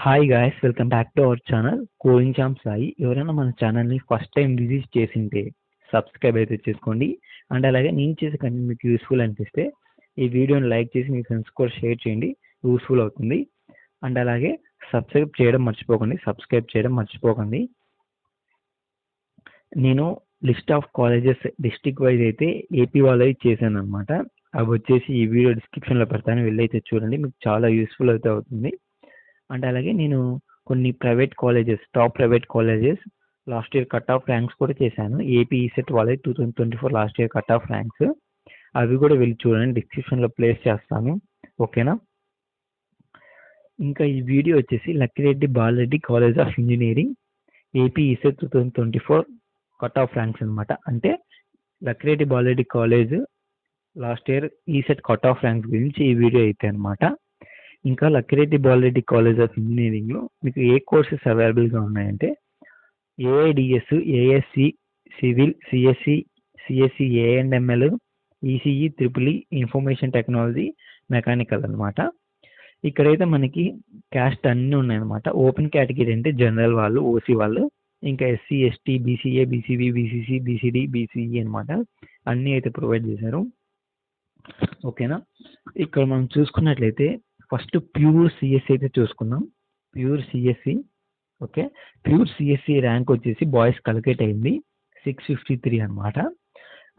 Hi guys, welcome back to our channel coding champ Sai. ఎవరైనా మన ఛానల్ని ఫస్ట్ టైం విజిట్ చేసింటే సబ్స్క్రైబ్ అయితే చేసుకోండి. అండ్ అలాగే నేను చేసే కంటెంట్ మీకు యూస్ఫుల్ అనిపిస్తే ఈ వీడియోని లైక్ చేసి మీ ఫ్రెండ్స్ కూడా షేర్ చేయండి, యూస్ఫుల్ అవుతుంది. అండ్ అలాగే సబ్స్క్రైబ్ చేయడం మర్చిపోకండి. నేను list of colleges district wise అయితే ఏపీ వాళ్ళవి చేశాను అనమాట. అవి వచ్చేసి ఈ వీడియో డిస్క్రిప్షన్లో పెడతాను, వెళ్ళైతే చూడండి, మీకు చాలా యూస్ఫుల్ అయితే అవుతుంది. అండ్ అలాగే నేను కొన్ని top private colleges last year cut off ranks కూడా చేశాను. ఏపీ ఈసెట్ వాళ్ళది 2024 last year cut off ranks, అవి కూడా వెళ్ళి చూడండి, డిస్క్రిప్షన్లో ప్లేస్ చేస్తాను, ఓకేనా. ఇంకా ఈ వీడియో వచ్చేసి Lakkireddy Bala Reddy college of engineering AP ECET 2024 cut off ranks అనమాట. అంటే Lakkireddy Bala Reddy college last year ECET cut off ranks గురించి ఈ వీడియో అయితే అనమాట. ఇంకా లక్కిరెడ్డి బాలరెడ్డి కాలేజ్ ఆఫ్ ఇంజనీరింగ్లో మీకు ఏ కోర్సెస్ అవైలబుల్గా ఉన్నాయంటే AIDS, ASC, civil, CSC, A and ML, ECE, triple information technology, mechanical అనమాట. ఇక్కడైతే మనకి క్యాస్ట్ అన్నీ ఉన్నాయన్నమాట. ఓపెన్ కేటగిరీ అంటే జనరల్ వాళ్ళు, ఓసీ వాళ్ళు, ఇంకా SC, ST, BCA, BCB, BCC, BCD, BCE అనమాట. అన్నీ అయితే ప్రొవైడ్ చేశారు, ఓకేనా. ఇక్కడ మనం చూసుకున్నట్లయితే ఫస్ట్ ప్యూర్ సిఎస్సి అయితే చూసుకుందాం. Pure CSC, okay. Pure CSC rank వచ్చేసి బాయ్స్ కలెక్ట్ అయింది 653 అనమాట.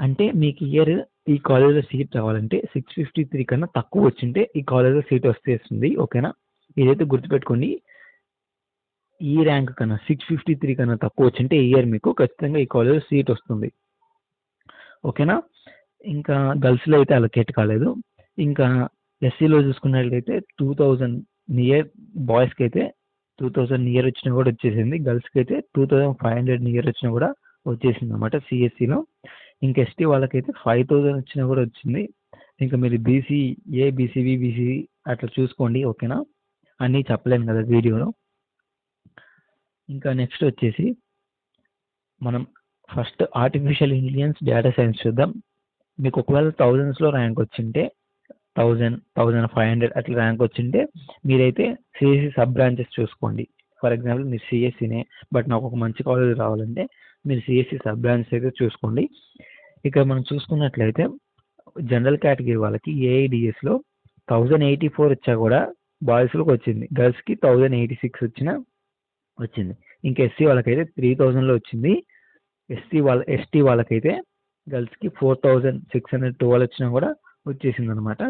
అంటే మీకు ఇయర్ ఈ కాలేజ్లో సీట్ రావాలంటే 653 కన్నా తక్కువ వచ్చింటే ఈ కాలేజ్లో సీట్ వస్తుంది, ఓకేనా. ఇదైతే గుర్తుపెట్టుకోండి, ఈ ర్యాంక్ కన్నా 653 కన్నా తక్కువ వచ్చింటే ఈ ఇయర్ మీకు ఖచ్చితంగా ఈ కాలేజ్లో సీట్ వస్తుంది, ఓకేనా. ఇంకా గర్ల్స్లో అయితే అలొకేట్ కాలేదు. ఇంకా ఎస్సీలో చూసుకున్నట్లయితే 2000 నియర్, బాయ్స్కి అయితే 2000 నియర్ వచ్చినా కూడా వచ్చేసింది, గర్ల్స్కి అయితే 2500 నియర్ వచ్చినా కూడా వచ్చేసింది అనమాట సిఎస్సిలో. ఇంకా ఎస్టీ వాళ్ళకైతే 5000 వచ్చినా కూడా వచ్చింది. ఇంకా మీరు బీసీఏ, బీసీబీ, బీసీ అట్లా చూసుకోండి, ఓకేనా. అన్నీ చెప్పలేను కదా వీడియోలో. ఇంకా నెక్స్ట్ వచ్చేసి మనం first artificial intelligence, data science చూద్దాం. మీకు ఒకవేళ థౌజండ్స్లో ర్యాంక్ వచ్చింటే 1500 అట్లా ర్యాంక్ వచ్చింటే మీరైతే సిఎస్సి సబ్ బ్రాంచెస్ చూసుకోండి. ఫర్ ఎగ్జాంపుల్ మీరు సిఎస్సినే, బట్ నాకు ఒక మంచి కాలేజ్ రావాలంటే మీరు సిఎస్సి సబ్ బ్రాంచెస్ అయితే చూసుకోండి. ఇక్కడ మనం చూసుకున్నట్లయితే జనరల్ కేటగిరీ వాళ్ళకి ఏఐడిఎస్లో 1084 వచ్చా కూడా బాయ్స్లోకి వచ్చింది, గర్ల్స్కి 1086 వచ్చింది. ఇంకా ఎస్సీ వాళ్ళకైతే 3000లో వచ్చింది. ఎస్టీ వాళ్ళకైతే గర్ల్స్కి 4612 వచ్చినా కూడా వచ్చేసింది అనమాట.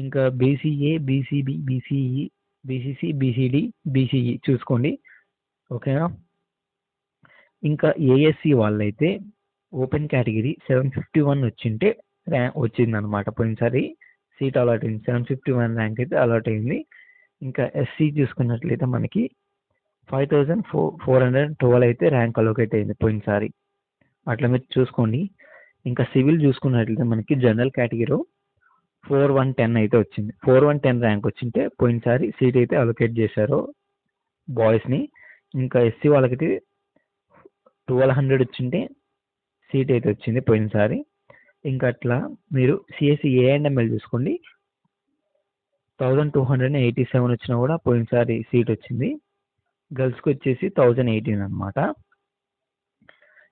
ఇంకా BCA, BCB, BCE, BCC, BCD, BCE చూసుకోండి, ఓకేనా. ఇంకా ఏఎస్సి వాళ్ళైతే ఓపెన్ కేటగిరీ 751 వచ్చింటే ర్యాంక్ వచ్చిందనమాట. పోయినసారి సీట్ అలాట్ అయింది, 751 ర్యాంక్ అయితే అలాట్ అయింది. ఇంకా ఎస్సీ చూసుకున్నట్లయితే మనకి 5412 అయితే ర్యాంక్ అలొకేట్ అయింది పోయినసారి, అట్లా మీరు చూసుకోండి. ఇంకా సివిల్ చూసుకున్నట్లయితే మనకి జనరల్ కేటగిరీలో 4110 అయితే వచ్చింది. 4110 ర్యాంక్ వచ్చింటే పోయినసారి సీట్ అయితే అలొకేట్ చేశారు బాయ్స్ని. ఇంకా ఎస్సీ వాళ్ళకైతే 1200 వచ్చింటే సీట్ అయితే వచ్చింది పోయినసారి. ఇంకా అట్లా మీరు సిఎస్సి ఏఎండ్ఎంఎల్ చూసుకోండి, 1287 వచ్చినా కూడా పోయినసారి సీట్ వచ్చింది. గర్ల్స్కి వచ్చేసి 1018 అనమాట.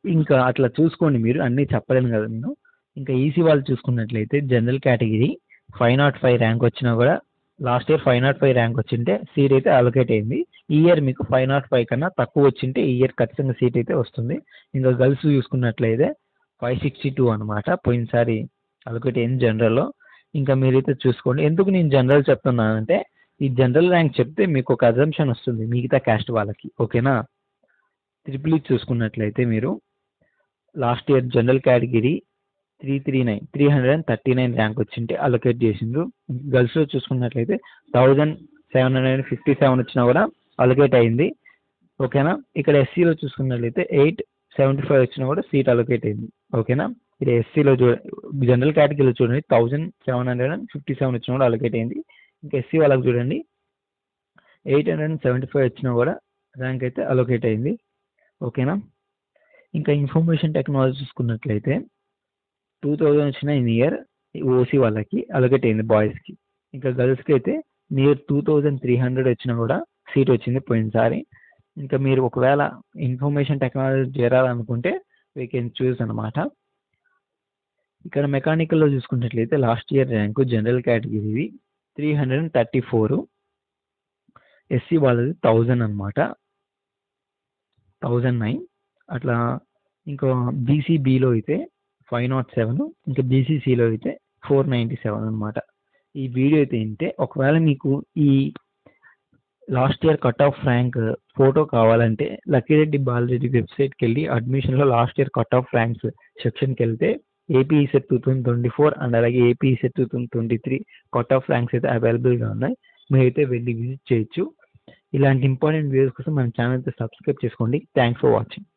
ఇంకా అట్లా చూసుకోండి, మీరు అన్నీ చెప్పలేను కదా నేను. ఇంకా ఈసీ వాళ్ళు చూసుకున్నట్లయితే జనరల్ కేటగిరీ 505 ర్యాంక్ వచ్చినా కూడా లాస్ట్ ఇయర్ 505 ర్యాంక్ వచ్చింటే సీట్ అయితే అలొకేట్ అయింది. ఈ ఇయర్ మీకు 505 కన్నా తక్కువ వచ్చింటే ఈ ఇయర్ ఖచ్చితంగా సీట్ అయితే వస్తుంది. ఇంకా గర్ల్స్ చూసుకున్నట్లయితే 562 అనమాట, పోయినసారి అలొకేట్ అయింది జనరల్లో. ఇంకా మీరైతే చూసుకోండి. ఎందుకు నేను జనరల్ చెప్తున్నానంటే ఈ జనరల్ ర్యాంక్ చెప్తే మీకు ఒక అజంప్షన్ వస్తుంది మిగతా క్యాస్ట్ వాళ్ళకి, ఓకేనా. ట్రిపుల్ చూసుకున్నట్లయితే మీరు last year general category 339 rank వచ్చింటే అలొకేట్ చేసిండ్రు. గర్ల్స్లో చూసుకున్నట్లయితే 1757 వచ్చినా కూడా అలొకేట్ అయింది, ఓకేనా. ఇక్కడ ఎస్సీలో చూసుకున్నట్లయితే 875 వచ్చినా కూడా సీట్ అలొకేట్ అయింది, ఓకేనా. ఇక్కడ ఎస్సీలో జనరల్ కేటగిరీలో చూడండి 1757 వచ్చినా కూడా అలొకేట్ అయింది. ఇంకా ఎస్సీ వాళ్ళకి చూడండి 875 వచ్చినా కూడా ర్యాంక్ అయితే అలొకేట్ అయింది, ఓకేనా. ఇంకా ఇన్ఫర్మేషన్ టెక్నాలజీ చూసుకున్నట్లయితే 2000 వచ్చిన ఇన్ ఇయర్ ఓసీ వాళ్ళకి అలొకేట్ అయింది బాయ్స్కి. ఇంకా గర్ల్స్కి అయితే నియర్ 2300 వచ్చినా కూడా సీట్ వచ్చింది పోయినసారి. ఇంకా మీరు ఒకవేళ ఇన్ఫర్మేషన్ టెక్నాలజీ చేరాలనుకుంటే వీ కెన్ చూస్ అనమాట. ఇక్కడ మెకానికల్లో చూసుకున్నట్లయితే లాస్ట్ ఇయర్ ర్యాంకు జనరల్ కేటగిరీది 334, ఎస్సీ వాళ్ళది 1000 అనమాట, 1009. అట్లా ఇంకా బీసీబీలో అయితే 507, ఇంకా బీసీసీలో అయితే 497 అనమాట. ఈ వీడియో అయితే ఏంటే ఒకవేళ మీకు ఈ last year cut off rank photo కావాలంటే లక్కిరెడ్డి బాలరెడ్డి వెబ్సైట్కి వెళ్ళి అడ్మిషన్లో last year cut off ranks సెక్షన్కి వెళ్తే ఏపీ ఈసెట్ 2024 అండ్ అలాగే AP ECET 2023 cut off ranks అయితే అవైలబుల్గా ఉన్నాయి. మీరైతే వెళ్ళి విజిట్ చేయొచ్చు. ఇలాంటి ఇంపార్టెంట్ వీడియోస్ కోసం మన ఛానల్ అయితే సబ్స్క్రైబ్ చేసుకోండి. Thanks for watching.